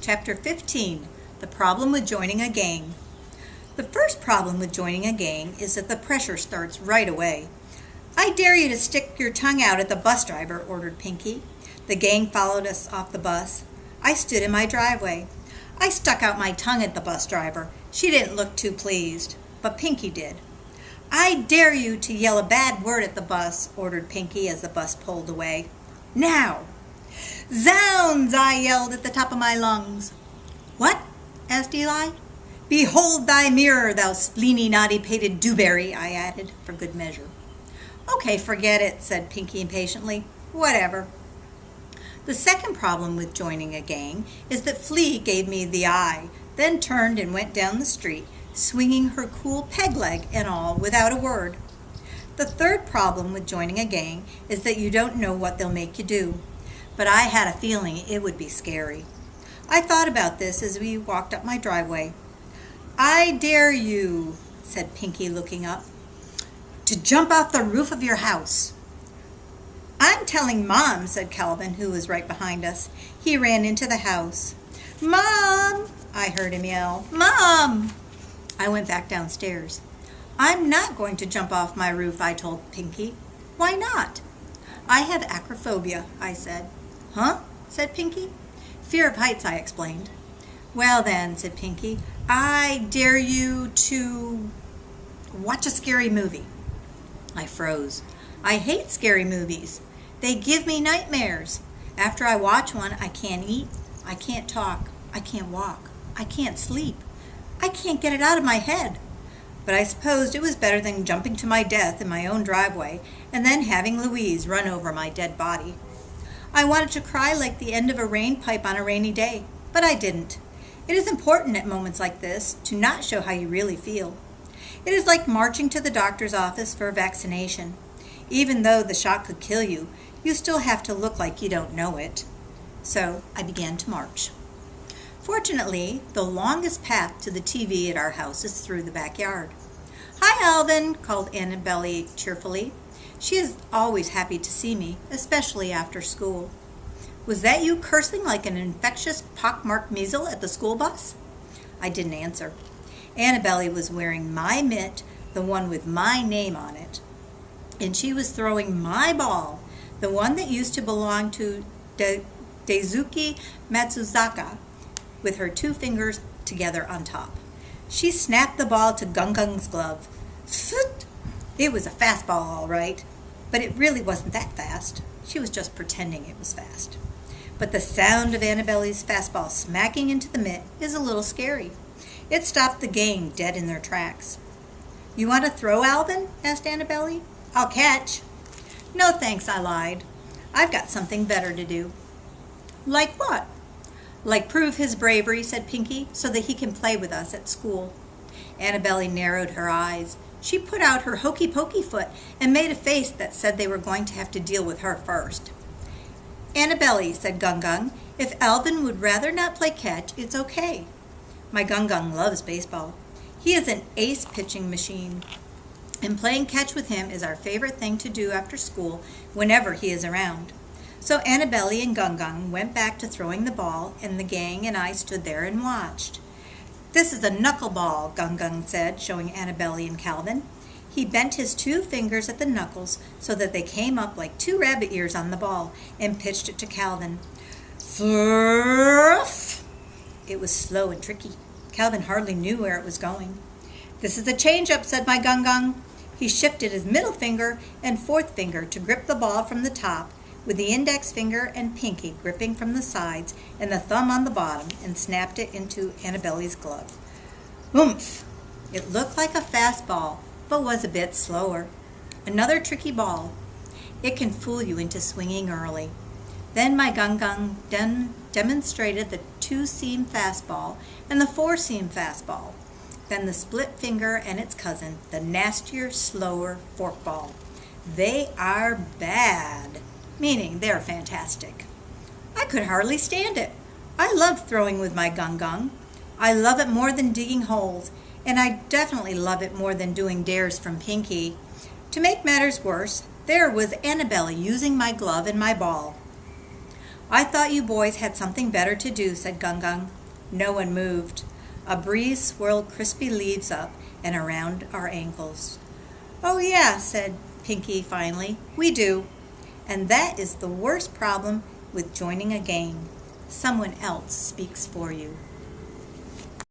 Chapter 15, The Problem with Joining a Gang. The first problem with joining a gang is that the pressure starts right away. "I dare you to stick your tongue out at the bus driver," ordered Pinky. The gang followed us off the bus. I stood in my driveway. I stuck out my tongue at the bus driver. She didn't look too pleased, but Pinky did. "I dare you to yell a bad word at the bus," ordered Pinky as the bus pulled away. "Now!" "Zounds!" I yelled at the top of my lungs. "What?" asked Eli. "Behold thy mirror, thou spleeny, naughty-pated dewberry," I added, for good measure. "Okay, forget it," said Pinky impatiently. "Whatever." The second problem with joining a gang is that Flea gave me the eye, then turned and went down the street, swinging her cool peg leg and all without a word. The third problem with joining a gang is that you don't know what they'll make you do. But I had a feeling it would be scary. I thought about this as we walked up my driveway. "I dare you," said Pinky, looking up, "to jump off the roof of your house." "I'm telling Mom," said Calvin, who was right behind us. He ran into the house. "Mom!" I heard him yell. "Mom!" I went back downstairs. "I'm not going to jump off my roof," I told Pinky. "Why not?" "I have acrophobia," I said. "Huh?" said Pinky. "Fear of heights," I explained. "Well then," said Pinky, "I dare you to watch a scary movie." I froze. I hate scary movies. They give me nightmares. After I watch one, I can't eat, I can't talk, I can't walk, I can't sleep. I can't get it out of my head. But I supposed it was better than jumping to my death in my own driveway and then having Louise run over my dead body. I wanted to cry like the end of a rain pipe on a rainy day, but I didn't. It is important at moments like this to not show how you really feel. It is like marching to the doctor's office for a vaccination. Even though the shot could kill you, you still have to look like you don't know it. So I began to march. Fortunately, the longest path to the TV at our house is through the backyard. "Hi, Alvin," called Annabelle cheerfully. She is always happy to see me, especially after school. "Was that you cursing like an infectious pockmarked measle at the school bus?" I didn't answer. Annabelle was wearing my mitt, the one with my name on it, and she was throwing my ball, the one that used to belong to Daisuke Matsuzaka, with her two fingers together on top. She snapped the ball to Gung Gung's glove. Pfft! It was a fastball, all right, but it really wasn't that fast. She was just pretending it was fast. But the sound of Annabelle's fastball smacking into the mitt is a little scary. It stopped the gang dead in their tracks. "You want to throw, Alvin?" asked Annabelle. "I'll catch." "No thanks," I lied. "I've got something better to do." "Like what?" "Like prove his bravery," said Pinky, "so that he can play with us at school." Annabelle narrowed her eyes. She put out her hokey-pokey foot and made a face that said they were going to have to deal with her first. "Annabelle," said Gung Gung, "if Alvin would rather not play catch, it's okay." My Gung Gung loves baseball. He is an ace pitching machine, and playing catch with him is our favorite thing to do after school whenever he is around. So Annabelle and Gung Gung went back to throwing the ball, and the gang and I stood there and watched. "This is a knuckleball," Gung Gung said, showing Annabelle and Calvin. He bent his two fingers at the knuckles so that they came up like two rabbit ears on the ball and pitched it to Calvin. Fluff! It was slow and tricky. Calvin hardly knew where it was going. "This is a change-up," said my Gung Gung. He shifted his middle finger and fourth finger to grip the ball from the top, with the index finger and pinky gripping from the sides and the thumb on the bottom, and snapped it into Annabelle's glove. Oomph! It looked like a fastball, but was a bit slower. Another tricky ball. It can fool you into swinging early. Then my Gung Gung demonstrated the two-seam fastball and the four-seam fastball. Then the split finger and its cousin, the nastier, slower forkball. They are bad, meaning they're fantastic. I could hardly stand it. I love throwing with my Gung Gung. I love it more than digging holes, and I definitely love it more than doing dares from Pinky. To make matters worse, there was Annabelle using my glove and my ball. I thought you boys had something better to do, said Gung Gung. No one moved. A breeze swirled crispy leaves up and around our ankles. Oh yeah, said Pinky finally, we do. And that is the worst problem with joining a gang. Someone else speaks for you.